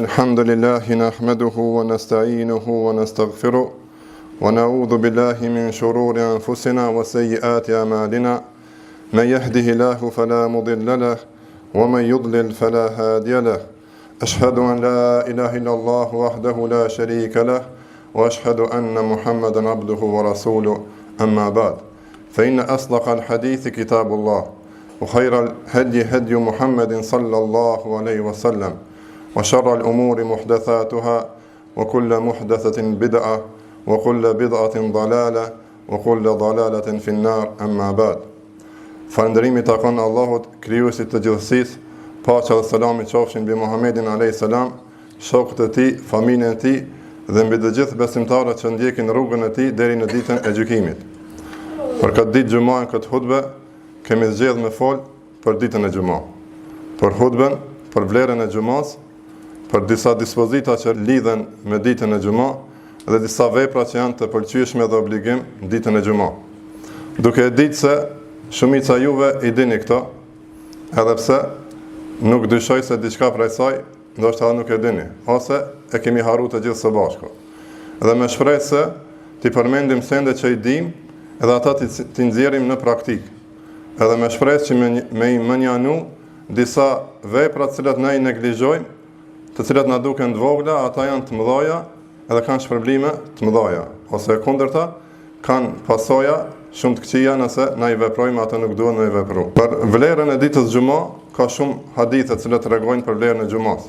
الحمد لله نحمده ونستعينه ونستغفره ونعوذ بالله من شرور أنفسنا وسيئات أعمالنا من يهده الله فلا مضل له ومن يضلل فلا هادي له أشهد أن لا إله إلا الله وحده لا شريك له وأشهد أن محمدا عبده ورسوله أما بعد فإن أصدق الحديث كتاب الله وخير الهدي هدي محمد صلى الله عليه وسلم وشر الأمور محدثاتها وكل محدثة بدعة وكل بدعة ضلالة وكل ضلالة في النار أما بعد. Falënderimi takon Allahut, krijuesit të gjithësisë, paqja dhe selami qofshin mbi Muhamedit alayhis salam, shokët e tij, familjen e tij dhe mbi të gjithë besimtarët që ndjekin rrugën e tij deri në ditën e gjykimit. Për këtë ditë xumën, këtë hutbë, kemi zgjedhur me fol për ditën e xumës. Për hutbën, për vlerën e xumës, për disa dispozita që lidhen me ditën e xumës dhe disa vepra që janë të pëlqyeshme dhe obligim ditën e xumës. Duke e ditë se shumica juve i dini këto, edhe pse nuk dyshoj se diçka prej saj, ndoshta nuk e dini, ose e kemi harruar të gjithë së bashku. Dhe me shpresë se t'i përmendim sende që i dim, edhe ata t'i nxjerrim në praktik. Edhe me shpresë që me i mënjanu disa vepra të cilat ne i neglizhojmë, të cilat na duken të vogla, ata janë të mëdha edhe kanë shpërblime të mëdha, ose kundërta kanë pasoja shumë të këqija nëse na i veprojmë ato nuk duhen me i vepru. Për vlerën e ditës xumë ka shumë hadithe të cilat tregojnë për vlerën e xumës.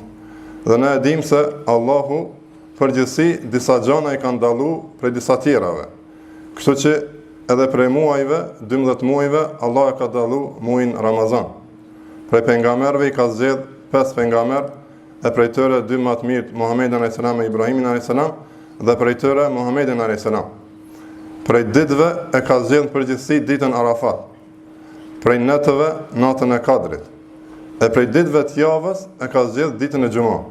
Dhe ne e dim se Allahu përgjithësi disa gjëra i ka ndallu prej disa tjerave. Kështu që edhe prej muajve, 12 muajve, Allah e ka dallu muajin Ramazan. Prej pejgamberëve i ka zgjedh 5 pejgamber, e prej tëre 2 më të mirë, Muhamedit a.s. e Ibrahimin a.s. dhe prej tëre Muhamedit a.s. Prej ditëve e ka zgjedhur përgjithësi ditën Arafat. Prej natëve natën e Kadrit. E prej ditëve të javës e ka zgjedhur ditën e xumës.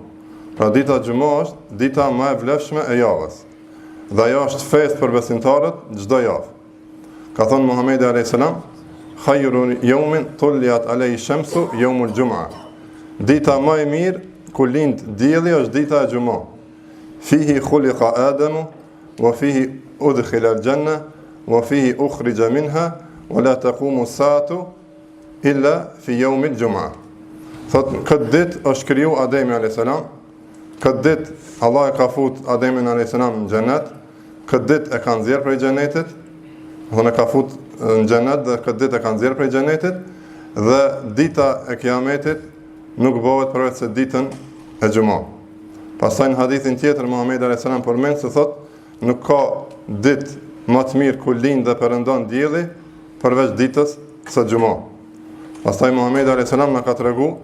Pra dita e xumës është dita më e vlefshme e javës. Dhe ajo është festë për besimtarët çdo javë. Ka thënë Muhamedi a.s. Khayrun yawmin tulliat alayhi shamsu yawmul jum'a. Dita më e mirë ku lind dielli është dita e xumës. Fihi khuliqa Adamu wa fihi udkhila al-janna wa fihi ukhrija minha wa la taqumu as-saatu illa fi yawm al-jum'a. Thot këtë ditë është kriju Ademi alayhis salam. Këtë ditë Allah e ka fut Ademin alayhis salam në xhenet. Këtë ditë e ka nxjerr prej xhenetit. Dhe ka fut në xhenet dhe këtë ditë e ka nxjerr prej xhenetit dhe dita e Kiametit nuk bëhet përveç se ditën e xumës. Pastaj në hadithin tjetër Muhamedi alayhis salam përmend se thot nuk ka ditë më të mirë ku lind dhe perëndon dielli përveç ditës së xumës. Pastaj Muhamedi alayhis salam na ka treguar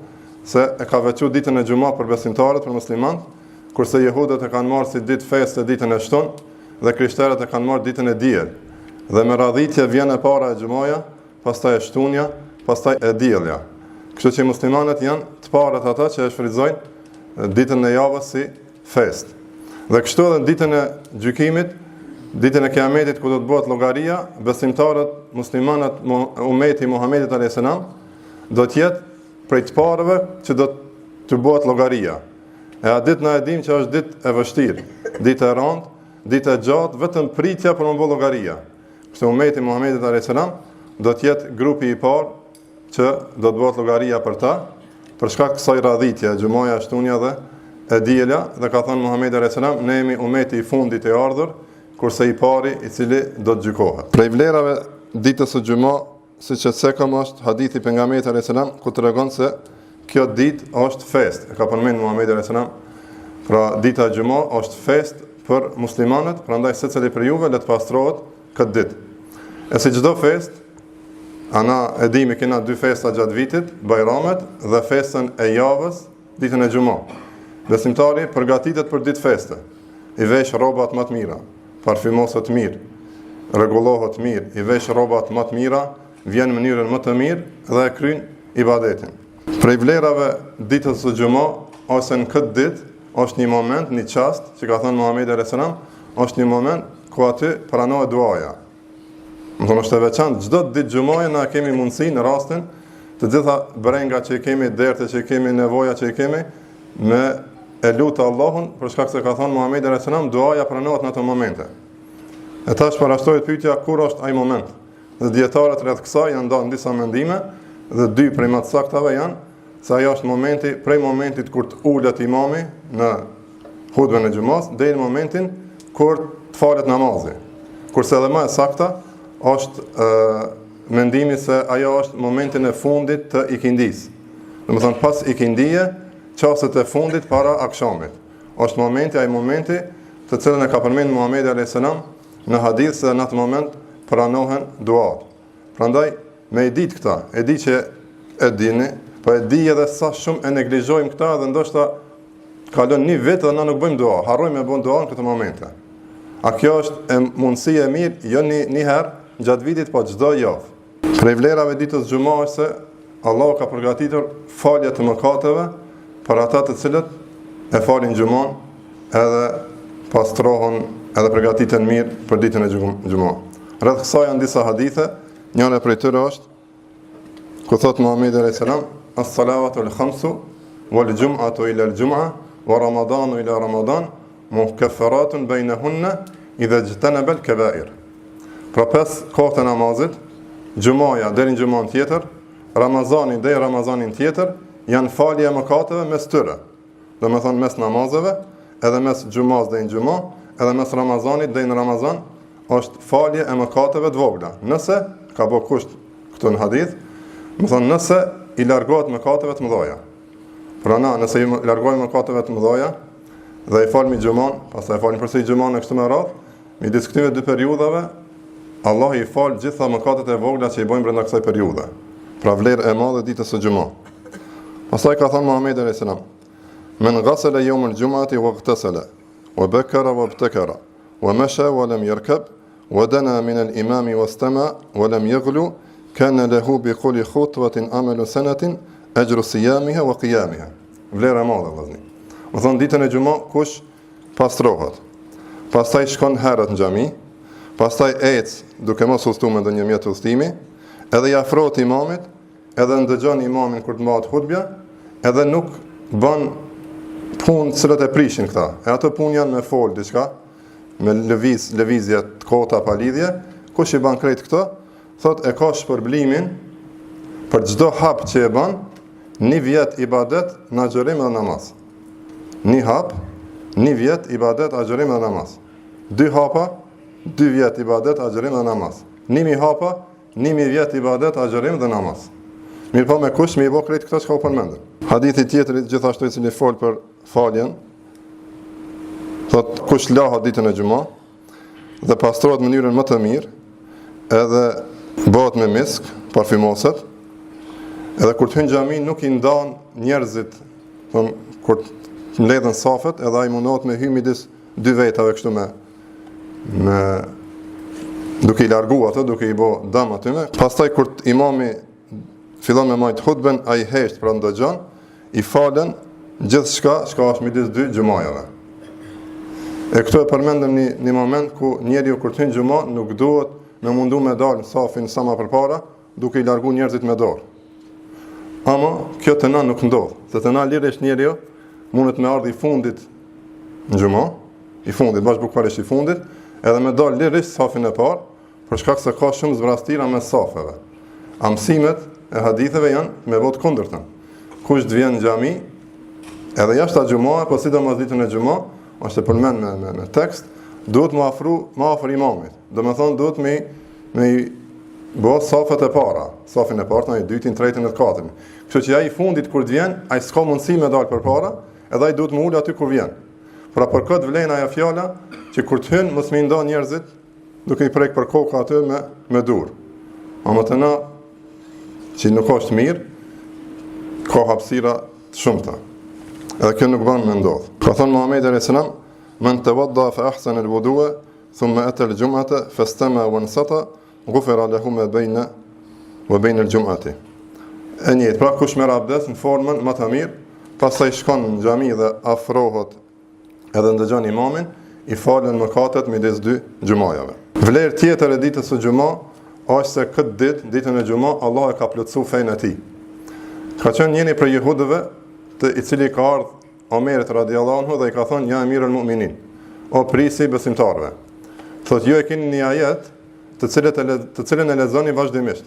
se e ka veçuar ditën e xumës për besimtarët, për muslimanët, kurse jehudët e kanë marrë si ditë festë ditën e shtunë dhe krishterët e kanë marrë ditën e diel. Dhe me radhitje vjen e para e xumëja, pastaj e shtunja, pastaj e dielja. Kështu që muslimanët janë të parët ata që e shfrytëzojnë ditën e javës si festë. Dhe kështu edhe ditën e gjykimit, ditën e Kiametit ku do të bëhet llogaria, besimtarët, muslimanët, ummeti Muhamedit alayhis salam do të jetë prej të parëve që do të bëhet llogaria. E a ditë na e dim që është ditë e vështirë, ditë e rëndë, ditë e gjatë, vetëm pritja për të bërë llogaria. Kështu ummeti Muhamedit alayhis salam do të jetë grupi i parë që do të bëhet llogaria për ta, për shkak të kësaj radhitje, xhumaja, shtunja dhe e dielja, dhe ka thënë Muhamedi alayhis salam, ne jemi ummeti i fundit i ardhur, kurse i pari i cili do të gjykohet. Prej vlerave ditës së xumës, siç e sekëm, është hadithi pejgamberit alayhis salam ku tregon se kjo ditë është festë. E ka përmendur Muhamedi alayhis salam, pra dita e xumës është festë për muslimanët, prandaj secili për juve le të pastrohet këtë ditë. E si çdo festë, ana e dimi kena 2 festa gjatë vitit, bajramet dhe festën e javës, ditën e xumës. Besimtari përgatitet për ditë feste, i vesh rrobat më të mira, parfymoset mirë, rregullohet mirë, i vesh rrobat më të mira, vjen në mënyrën më të mirë dhe e kryen ibadetin. Prej vlerave ditës së xumës ose në këtë ditë është një moment, një çast, që ka thënë Muhamedi alayhis salam, është një moment ku aty pranohet duaja. Më thonë është e veçantë, çdo ditë xumëje na kemi mundësi në rastin të gjitha brenga që i kemi, dertë që i kemi, nevoja që i kemi, me e lutë Allahun, për shkak se ka thënë Muhamedi alayhis salam, duaja pranohet në ato momente. E tash parashtrohet pyetja kur është ai moment. Dhe dietarët rreth kësaj janë ndarë në disa mendime dhe dy prej më të saktave janë se ajo është momenti, prej momentit kur të ulet imami në hutbën e xhumas deri në momentin kur të falet namazi. Kurse edhe më e sakta është mendimi se ajo është momentin e fundit të ikindis. Domethënë pas ikindije, çastet e fundit para akşamit. Është momenti, ai momenti të cilën e ka përmendur Muhamedi alayhis salam në hadith se në atë moment pranohen duat. Prandaj me e ditë këta, e di që e dini, po e di edhe sa shumë e neglizhojmë këta dhe ndoshta kalon një vit dhe na nuk bëjmë dua, harrojmë me bën dua në këtë momente. A kjo është mundësi e mirë, jo një herë gjatë vitit, po çdo javë. Prej vlerave ditës xhumë është se Allahu ka përgatitur falje të mëkateve për ata të cilët e falin xhumën edhe pastrohen edhe përgatiten mirë për ditën e xhumës. Rreth kësaj janë disa hadithe, njëra prej tyre është ku thot Muhamedi alayhis salam, as-salawatu al-khamsu wal jum'atu ila al-jum'a wa ramadanu ila ramadan mukaffaratun bainahunna idha ijtanaba al-kaba'ir. Pra 5 kohët e namazit, xhumaja deri në xhumën tjetër, Ramazani deri Ramazanin tjetër, janë falje e mëkateve mes tyre. Domethënë mes namazeve, edhe mes xhumas deri në xhumë, edhe mes Ramazanit deri në Ramazan, është falje e mëkateve të vogla. Nëse ka bë kusht këtu në hadith, do thonë nëse i largohet mëkateve të mëdha. Pra nëse i largojmë mëkateve të mëdha dhe i falmi xhumën, pastaj falim përsëri xhumën kështu me radhë, midis këtyre dy periudhave, Allah i fal gjitha mëkatet e vogla që i bëjmë brenda kësaj periudhe. Pra vlerë e madhe ditës së xhumës. Pastaj ka thënë Muhamedi alayhis salam: "Men ghasala yawm al-jum'ati wa ightasala wa bakara wa ibtakara wa masha wa lam yarkab wa dana min al-imam wastama wa lam yaghlu kana lahu bi kulli khutwatin amalu sanatin ajru siyamiha wa qiyamiha." Vlerë e madhe vëllazëni. Do thonë ditën e xhumës kush pastrohet, pastaj shkon herët në xhami, pastaj ec duke mos udhëtuar me ndonjë mjet udhëtimi, edhe i afrohet imamit, edhe ndëgjon imamin kur të mbahet hutbja, edhe nuk bën punë të cilat e prishin këta. E ato punë janë me fol diçka, me lëvizje të kota pa lidhje. Kush i bën krejt këto, thot e ka shpërblimin për çdo hap që e bën, një vjet ibadet në agjërim dhe namaz. Një hap, një vjet ibadet, agjërim dhe namaz. 2 hapa, 2 vjet ibadet, agjërim dhe namaz. 1000 hapa, 1000 vjet ibadet, agjërim dhe namaz. Mirë po me kush me i bo krejt këta që ka u përmendën. Hadithi tjetërit gjithashtu i cili fol për faljen, thot kush lahat ditën e xhumës dhe pastrohet në mënyrën më të mirë, edhe bëhet me misk, parfymoset, edhe kur të hyn xhami nuk i ndan njerëzit, kur mbledhen safet, edhe ai mundohet me hy midis 2 vetave kështu me duke i largu ato, duke i bo dam atyme. Pastaj kur imami fillon me majt hutben, ai hesht pra ndëgjon, i falen gjithçka që është midis 2 xhumajave. E këtu e përmendëm një moment ku njeriu kur të hyn xhumë nuk duhet me mundu me dalë në safin sa më përpara, duke i largu njerëzit me dorë. Ama kjo të na nuk ndodh. Se të na lirisht njeriu mundet me ardhi i fundit në xhumë, i fundit, bashkëbukfarisht i fundit, edhe me dalë lirisht safin e parë, për shkak se ka shumë zvrastira me safeve. A mësimet e haditheve janë me vot kundërtën. Kush të vjen në xhami, edhe jashtë xhumës, po sidomos ditën e xhumës, është e përmend me tekst, duhet më afër imamit. Domethënë duhet me i bë safet e para, safin e parë, i dytin, tretin e katërin. Kështu që ai i fundit kur të vjen, ai s'ka mundësi me dalë përpara, edhe ai duhet më ul aty kur vjen. Pra për këtë vlen ajo fjala që kur të hyn mos më ndan njerëzit duke i prek për kokë aty me dur. Ama të na që nuk është mirë, ka hapësira të shumta. Edhe kjo nuk bën me ndodh. Ka thënë Muhamedi alayhis salam: "Man tawadda fa ahsana al-wudu'a thumma ata al-jum'ata fastama wa ansata ghufira lahu ma bayna wa bayna al-jum'ati." E njëjtë, pra kush merr abdes në formën më të mirë, pastaj shkon në xhami dhe afrohet edhe ndëgjon imamin, i falen mëkatet midis 2 xhumajave. Vlerë tjetër e ditës së xumës është se këtë ditë, ditën e xumës, Allah e ka plotësuar fenë e tij. Ka qenë njëri prej jehudëve i cili ka ardhur Omerit radiallahu anhu dhe i ka thonë ja emirul mu'minin, o prisi besimtarve. Thot ju e keni një ajet të cilën e lexoni vazhdimisht.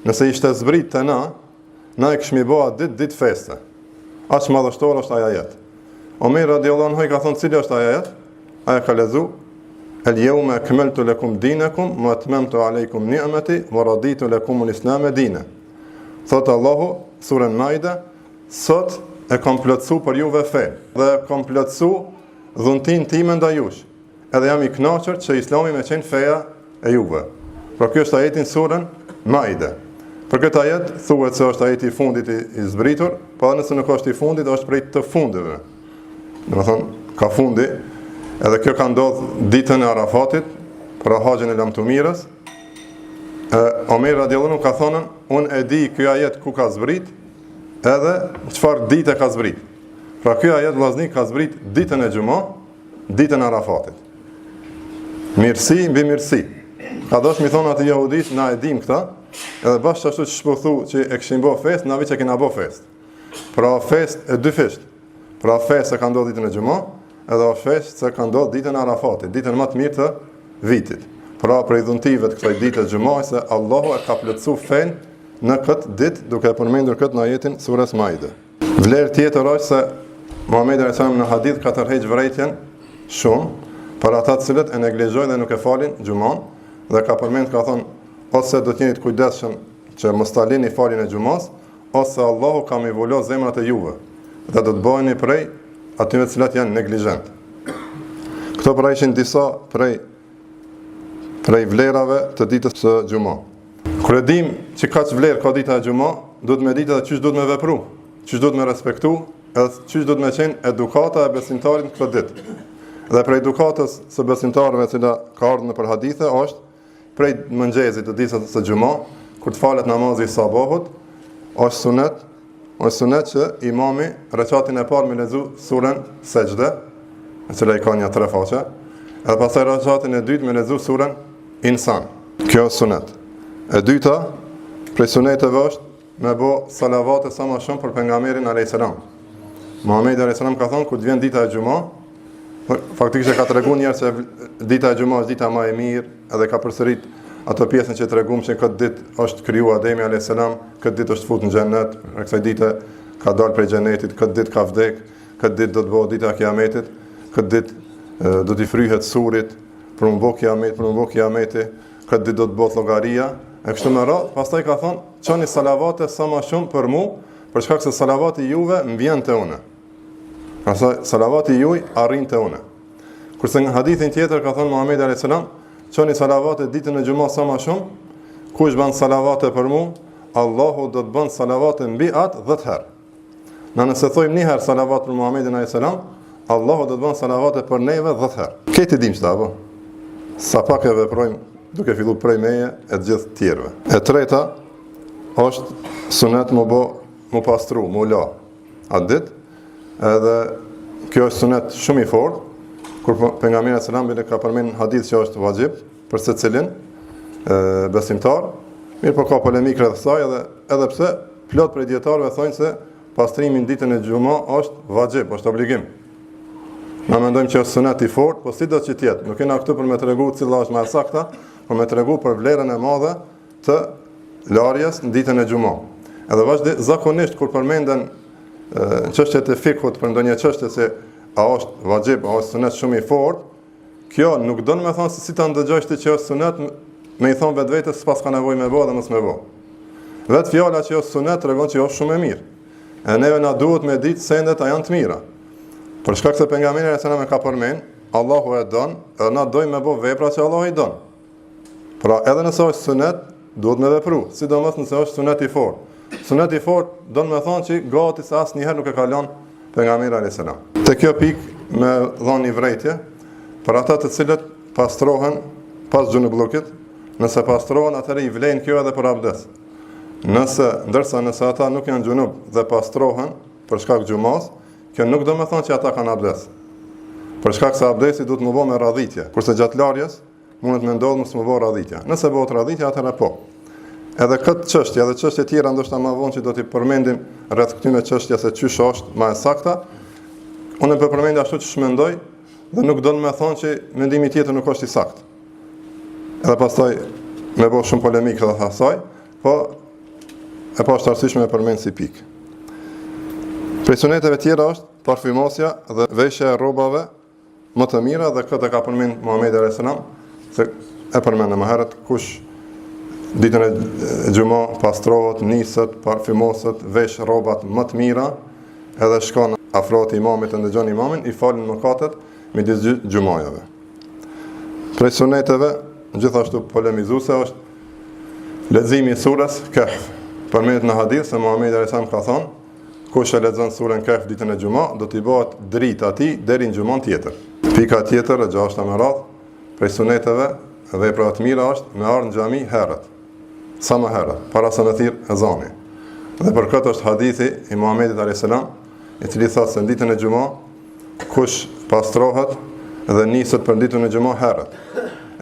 Nëse ishte zbrit të na e kishmi bëa dit feste. Aq madhështor është ai ajet. Omer radiallahu anhu i ka thonë cili është ai ajet? Ai ka lexu el-yawma akmaltu lakum dinakum wa atmamtu alaykum ni'mati wa raditu lakum al-islam dina. Thot Allahu, surën Maide, sot e kam plotësu për juve fe dhe kam plotësu dhuntin time ndaj jush. Edhe jam i kënaqur që Islami më qenë feja e juve. Pra ky është ajeti në surën Maide. Për këtë ajet thuhet se është ajeti i fundit i zbritur, pa nëse nuk është i fundit, është prej të fundeve. Domethënë ka fundi, edhe kjo ka ndodhur ditën e Arafatit, për haxhin e lamtumirës. Omer radiallahu anhu ka thonë, unë e di ky ajet ku ka zbrit, edhe çfarë dite ka zbrit. Pra ky ajet vllazni ka zbrit ditën e Xumë, ditën e Arafatit. Mirësi mbi mirësi. Ka dosh mi thonë atë jehudit, na e dim këta, edhe bashkë ashtu që shpothu që e këshin bo fest, na vi që kena bo fest. Pra fest e dy fesht. Pra fest se ka ndodhur ditën e Xumë, edhe fest se ka ndodhur ditën e Arafatit, ditën më të mirë të vitit. Pra prej dhuntive të kësaj dite Xumë se Allahu e ka plotësu fen në këtë ditë, duke përmendur këtë në ajetin surës Maide. Vlerë tjetër është se Muhamedi sallallahu alaihi wasallam në hadith ka tërheq vërejtjen shumë për ata të cilët e neglizhojnë dhe nuk e falin Xumën, dhe ka përmend ka thonë ose do të jeni të kujdesshëm që mos ta lini faljen e Xumës, ose Allahu ka më vulo zemrat e juve dhe do të bëheni prej atyre të cilat janë neglizhent. Këto pra ishin disa prej vlerave të ditës së Xumë. Kur e dim që ka vlerë ka dita e Xumë, duhet me ditë edhe çish duhet me vepru, çish duhet me respektu, edhe çish duhet me qenë edukata e besimtarit këtë ditë. Dhe prej edukatës së besimtarëve që ka ardhur në për hadithe është prej mëngjesit të ditës së Xumë, kur të falet namazi i sabahut, është sunet që imami rekatin e parë me lexu surën Sejdë, e cila i ka një 3 faqe, edhe pastaj rekatin e dytë me lexu surën Insan. Kjo është sunet. E dyta, prej suneteve është me bo salavate sa më shumë për pejgamberin alayhis salam. Muhamedi alayhis salam ka thonë kur të vjen dita e Xumë, faktikisht e ka treguar njerëz se dita e Xumë është dita më e mirë, edhe ka përsërit ato pjesën që treguam se këtë ditë është krijuar Ademi alayhis salam, këtë ditë është futur në xhenet, për kësaj dite ka dalë prej xhenetit, këtë ditë ka vdek, këtë ditë do të bëhet dita e Kiametit, këtë ditë do t'i fryhet surit për më bë Kiameti, këtë ditë do të bëhet llogaria. E kështu me radhë, pastaj ka thonë, çoni salavate sa më shumë për mua, për shkak se salavati juve më vjen te unë. Pastaj salavati juaj arrin te unë. Kurse në hadithin tjetër ka thonë Muhamedi alayhis salam, çoni salavate ditën e Xumë sa më shumë, kush bën salavate për mua, Allahu do të bën salavate mbi atë 10 herë. Nëse thojmë një herë salavat për Muhamedin alayhis salam, Allahu do të bën salavate për neve 10 herë. Këtë dim çta apo? Sa pak e veprojmë duke filluar prej meje e të gjithë tjerëve. E treta është sunet mu pastru, mu la atë ditë, edhe kjo është sunet shumë i fortë, kur pejgamberi sallallahu alajhi wasallam ka përmend hadith që është vajib për secilin besimtar. Mirë, po ka polemikë rreth saj, edhe pse plot prej dietarëve thonë se pastrimi në ditën e Xumë është vajib, është obligim. Na mendojmë që është sunet i fortë, po sido që të jetë, nuk kena këtu për me tregu cila është më e sakta, por me tregu për vlerën e madhe të larjes në ditën e Xumë. Edhe zakonisht kur përmenden çështjet e fikut për ndonjë çështje se a është vajib, a është sunet shumë i fortë, kjo nuk do të më thonë se si ta ndëgjosh ti që është sunet, me i thonë vetvetes s'pas ka nevojë me bë dhe mos me bë. Vetë fjala që është sunet tregon që është shumë e mirë. E neve na duhet me ditë sendet a janë të mira. Për shkak se pejgamberi sallallahu alajhi wasallam ka përmend, Allahu e don, edhe na dojmë me bë vepra që Allahu i don. Pra edhe nëse është sunet, duhet me vepru, sidomos nëse është sunet i fortë. Sunet i fortë do të më thonë që gati se asnjëherë nuk e ka lënë pejgamberi alayhis salam. Te kjo pikë me dhënë vrejtje për ata të cilët pastrohen pas xhunullukit, nëse pastrohen atëherë i vlen kjo edhe për abdes. Ndërsa nëse ata nuk janë xhunub dhe pastrohen për shkak Xumës, kjo nuk do të thonë që ata kanë abdes. Për shkak se abdesi duhet të më bëjë me radhitje, kurse gjatë larjes mundet më ndodh mos më bëj radhitje. Nëse bëhet radhitje atëherë po. Edhe këtë çështje, edhe çështje tjera ndoshta më vonë që do t'i përmendim rreth këtyre çështjeve se çysh është më e sakta, Unë po përmend ashtu që shmendoj dhe nuk do të më thonë që mendimi tjetër nuk është i saktë. Edhe pastaj me bëu shumë polemikë rreth asaj, po e pa shtarësishme e përmend si pikë. Prej suneteve tjera është parfymosja dhe veshja e rrobave më të mira, dhe këtë ka përmend Muhamedi alayhis salam, se e përmendëm më herët, kush ditën e xumë pastrohet, niset, parfymoset, vesh rrobat më të mira, edhe shkon afro të imamit të ndëgjon imamin, i falin mëkatet midis xumajave. Prej suneteve gjithashtu polemizuese është leximi i surës Kahf. Përmendet në hadith se Muhamedi alayhis salam ka thënë, kush e lexon surën Kahf ditën e xumë, do t'i bëhet dritë atij deri në xumën tjetër. Pika tjetër e gjashta me radhë prej suneteve dhe pra të mira është me ardhur në xhami herët. Sa më herët, para se të thirr ezani. Dhe për këtë është hadithi i Muhamedit alayhis salam, i cili thotë se në ditën e xumë kush pastrohet dhe niset për ditën e xumë herët,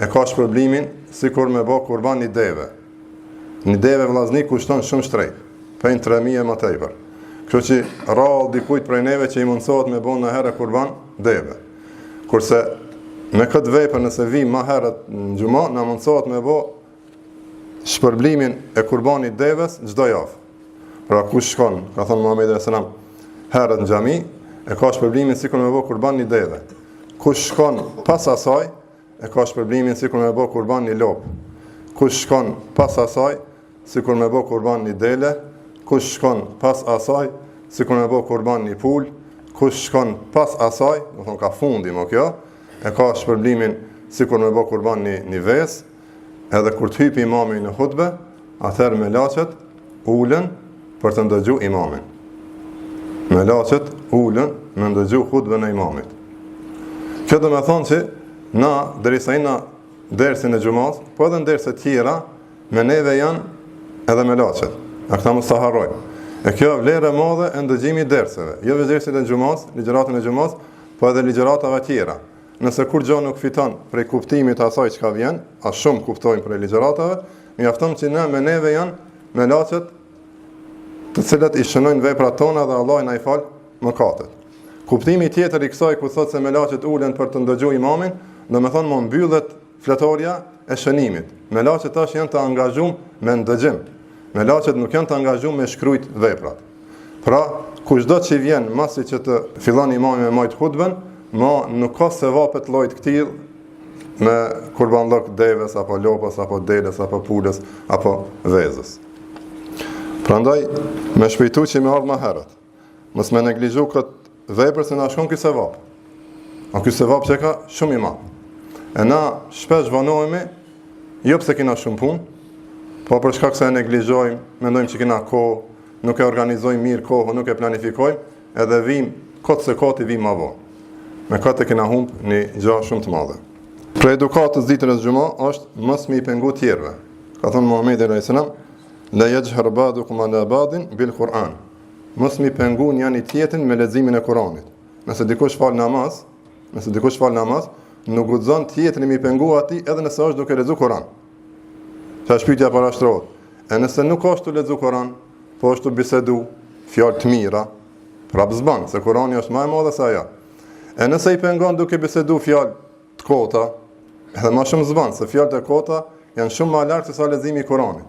e ka shpërblimin sikur me bë kurban një deve. Një deve vllaznik kushton shumë shtrejt, prej 3000 më tepër. Kështu që rrallë dikujt prej neve që i mundsohet me bën në herë kurban deve. Kurse me këtë vepër nëse vi më herët në xumë, na mundsohet me bë shpërblimin e kurbanit deves çdo javë. Pra kush shkon, ka thënë Muhamedi alayhis salam, herët në xhami, e ka shpërblimin sikur me bë kurban një deve. Kush shkon pas asaj, e ka shpërblimin sikur me bë kurban një lop. Kush shkon pas asaj, sikur me bë kurban një dele. Kush shkon pas asaj, sikur me bë kurban një pul. Kush shkon pas asaj, do thonë ka fundi më kjo, e ka shpërblimin sikur me bë kurban një ves. Edhe kur të hypi imami në hutbe, atëherë me laçet ulën për të ndëgju imamin. Me laçet ulën me ndëgju hutbën e imamit. Kjo do me thonë që na, derisa na dersin e xumës, po edhe në derse tjera, me neve janë edhe me laçet. A këta mos ta harrojmë. E kjo vlerë e madhe e ndëgjimit derseve. Jo vetëm dersin e xumës, ligjëratën e xumës, po edhe ligjëratave tjera. Nëse kur gjë nuk fiton prej kuptimit të asaj çka vjen, as shumë kuptojmë prej ligjëratave, mjafton që me neve janë me laçet të cilat i shënojnë veprat tona dhe Allah na i fal mëkatet. Kuptimi tjetër i kësaj ku thotë se me laçet ulen për të ndëgjuar imamin, do të thonë më mbyllet flatorja e shënimit. Me laçet tash janë të angazhuar me ndëgjim. Me laçet nuk janë të angazhuar me shkruajt veprat. Pra, kushdo që vjen masi që të fillon imami me majt hutbën, nuk ka se vapet llojit këtill me kurbanllok deves apo lopës apo deles apo pulës apo vezës. Prandaj me shpejtu që me ardhë më herët. Mos me neglizhu këtë vepër se na shkon ky sevap. A ky sevap që ka shumë i madh. E na shpesh vanohemi jo pse kena shumë punë, po për shkak se e neglizhojmë, mendojmë që kena kohë, nuk e organizojmë mirë kohën, nuk e planifikojmë, edhe vim kot se koti vim më vonë. Me këtë kena humb një gjë shumë të madhe. Për edukatës ditën e xumë është mos me i pengu tjerëve. Ka thënë Muhamedi alayhis salam, la yajhar ba'dukum ala ba'din bil Quran. Mos me i pengu njëri tjetrin me leximin e Kuranit. Nëse dikush fal namaz, nuk guxon tjetrin me i pengu atij edhe nëse është duke lexuar Kur'an. Sa shpytja parashtrohet. E nëse nuk është të lexuar Kur'an, po është të bisedu fjalë të mira, prapë zban, se Kurani është më i madh se ajo. E nëse i pengon duke bisedu fjalë të kota, edhe më shumë zban, se fjalët e kota janë shumë më lart se sa leximi i Kuranit.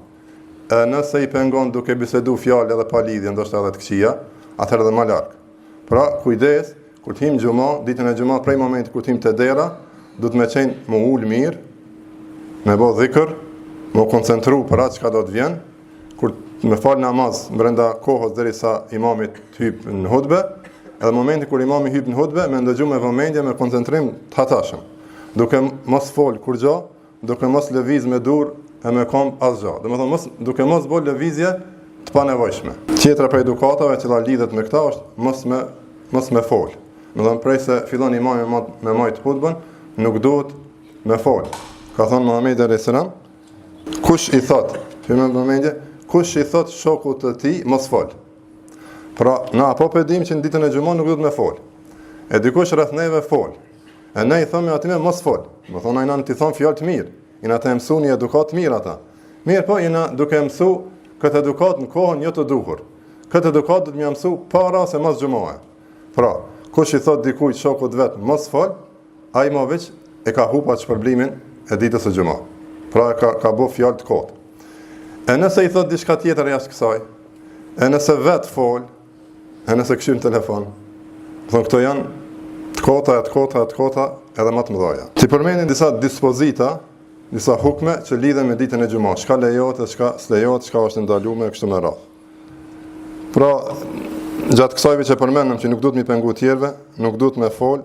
E nëse i pengon duke bisedu fjalë edhe pa lidhje, ndoshta edhe të këqija, atëherë edhe më larg. Pra, kujdes, kur të him xumë, ditën e xumë, prej momentit kur të him te dera, duhet më qenë më ul mirë, me bë dhikr, më koncentru për atë çka do të vjen, kur me fal namaz brenda kohës derisa imami të hyj në hutbë. Edhe momenti kur imami hyp në hutbë, me ndëgju me vëmendje, me koncentrim të hatashëm. Duke mos fol kur gjë, duke mos lëviz me dur e me komb asgjë. Domethënë duke mos bë lëvizje të panevojshme. Tjetra prej edukatave që lidhet me këtë është mos me fol. Domethënë prej se fillon imami me majt hutbën, nuk duhet me fol. Ka thënë Muhamedi alayhis salam, kush i thot, fillon vëmendje, kush i thot shokut të tij mos fol. Pra, na apo pedim që në ditën e xumës nuk duhet me fol. E dikush rreth neve fol. E ne i thonë atij mos fol. Do thonë ai na ti thon fjalë të mirë. Jena të mësuni edukat të mirë ata. Mirë po jena duke mësu këtë edukat në kohën jo të duhur. Këtë edukat do të më mësu para se mos xumës. Pra, kush i thot dikujt shokut vet mos fal, ai më veç e ka hupa shpërblimin e ditës së xumah. Pra ka bëu fjalë të kotë. E nëse i thot diçka tjetër jashtë kësaj, e nëse vet fol, e nëse këshin telefon, thonë këto janë të kota edhe më të mëdha. Ti përmendin disa dispozita, disa hukme që lidhen me ditën e xumah, çka lejohet e çka s'lejohet, çka është ndaluar kështu me radhë. Pra, gjatë kësajve që përmendëm që nuk duhet mi pengu tjerëve, nuk duhet me fol,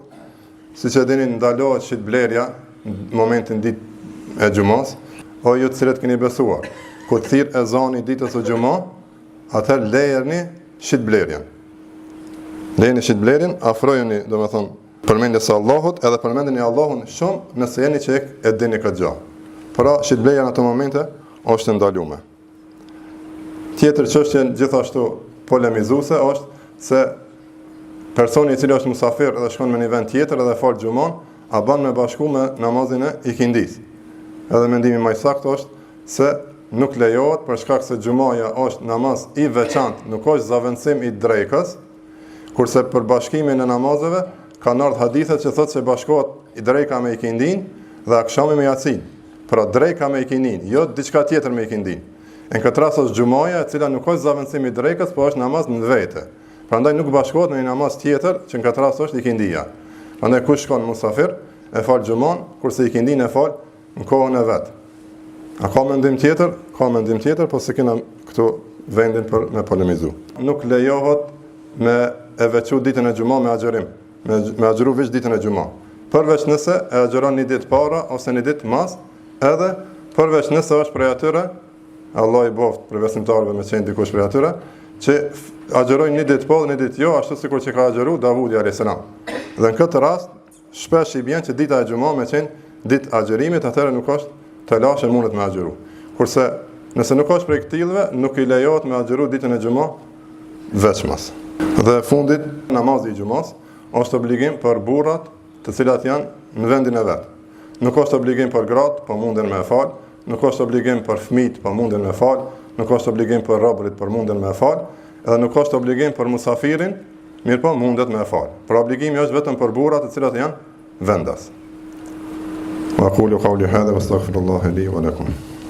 siç e dini ndalohet shitblerja në momentin ditë e xumahs, o ju të cilët keni besuar. Kur thirr ezani ditës së xumah, atëherë lejerni shitblerjen. Lejeni shitblerjen, afrojeni, domethënë, përmendjes së Allahut, edhe përmendeni Allahun shumë nëse jeni që e dini këtë gjë. Pra, shitblerja në ato momente është ndaluar. Tjetër çështje gjithashtu polemizuese është se personi i cili është musafir dhe shkon në një vend tjetër dhe fal xumon, a bën me bashku me namazin e ikindis. Edhe mendimi më i saktë është se nuk lejohet për shkak se xumaja është namaz i veçantë, nuk është zavendësim i drekës, kurse për bashkimin e namazeve kanë ardhur hadithe që thotë se bashkohet i dreka me ikindin dhe akşami me yatsin. Pra dreka me ikindin, jo diçka tjetër me ikindin. Në këtë rast është xumaja, e cila nuk është zavendësim i drekës, por është namaz në vete. Prandaj nuk bashkohet në një namaz tjetër, që në këtë rast është ikindia. Prandaj kush shkon musafir, e fal xumon, kurse ikindin e fal në kohën e vet. A ka mendim tjetër? Ka mendim tjetër, po se kena këtu vendin për me polemizu. Nuk lejohet me e veçu ditën e xumah me agjerim, me agjeru veç ditën e xumah. Përveç nëse e agjeron një ditë para ose një ditë mas, edhe përveç nëse është prej atyre, Allah i boft për besimtarëve me qenë dikush prej atyre, që agjerojnë një ditë po dhe një ditë jo, ashtu sikur që ka agjeru Davudi a.s. Dhe në këtë rast, shpesh i bjen që dita e xumah me qenë ditë agjerimit, atëherë nuk është të lashe mundet me agjeru. Kurse nëse nuk është prej këtillëve, nuk i lejohet me agjeru ditën e xumah veçmas. Dhe fundit, namazi i xumahs është obligim për burrat të cilat janë në vendin e vet. Nuk është obligim për gratë, po munden me fal, nuk është obligim për fëmijët, po munden me fal, nuk është obligim për robërit, por munden me fal, edhe nuk është obligim për musafirin, mirë po mundet me fal. Por obligimi është vetëm për burrat të cilat janë vendas. Wa aqulu qawli hadha wastaghfirullaha li wa lakum.